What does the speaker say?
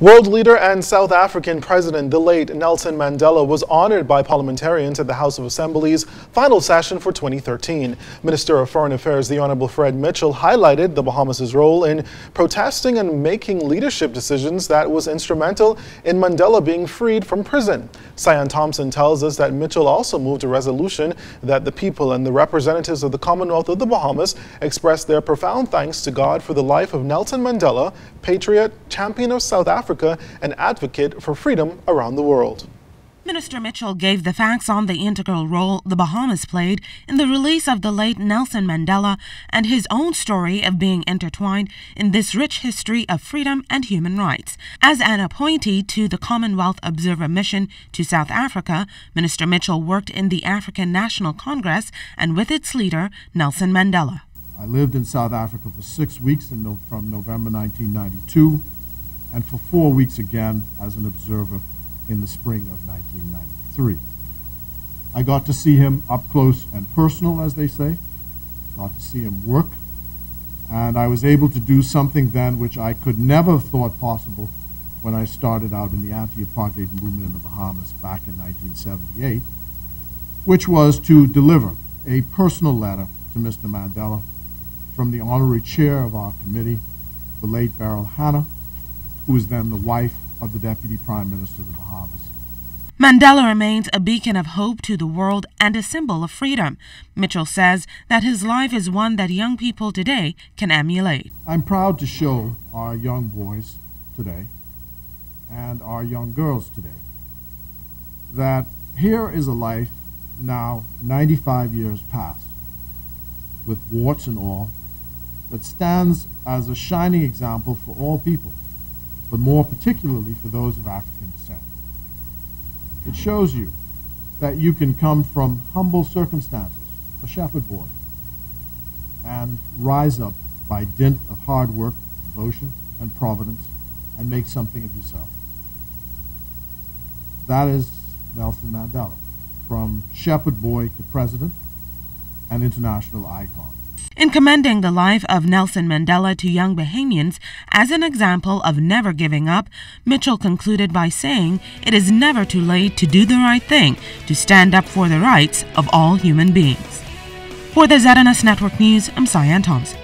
World leader and South African President, the late Nelson Mandela, was honored by parliamentarians at the House of Assembly's final session for 2013. Minister of Foreign Affairs, the Honorable Fred Mitchell, highlighted the Bahamas' role in protesting and making leadership decisions that was instrumental in Mandela being freed from prison. Cyan Thompson tells us that Mitchell also moved a resolution that the people and the representatives of the Commonwealth of the Bahamas express their profound thanks to God for the life of Nelson Mandela, patriot, champion of South Africa, and advocate for freedom around the world. Minister Mitchell gave the facts on the integral role the Bahamas played in the release of the late Nelson Mandela and his own story of being intertwined in this rich history of freedom and human rights. As an appointee to the Commonwealth Observer Mission to South Africa, Minister Mitchell worked in the African National Congress and with its leader, Nelson Mandela. I lived in South Africa for 6 weeks from November 1992 and for 4 weeks again as an observer in the spring of 1993. I got to see him up close and personal, as they say, got to see him work, and I was able to do something then which I could never have thought possible when I started out in the anti-apartheid movement in the Bahamas back in 1978, which was to deliver a personal letter to Mr. Mandela from the honorary chair of our committee, the late Beryl Hannah, who was then the wife of the Deputy Prime Minister of the Bahamas. Mandela remains a beacon of hope to the world and a symbol of freedom. Mitchell says that his life is one that young people today can emulate. I'm proud to show our young boys today and our young girls today that here is a life now 95 years past, with warts and all, that stands as a shining example for all people, but more particularly for those of African descent. It shows you that you can come from humble circumstances, a shepherd boy, and rise up by dint of hard work, devotion, and providence, and make something of yourself. That is Nelson Mandela, from shepherd boy to president, an international icon. In commending the life of Nelson Mandela to young Bahamians as an example of never giving up, Mitchell concluded by saying it is never too late to do the right thing, to stand up for the rights of all human beings. For the ZNS Network News, I'm Cyan Thompson.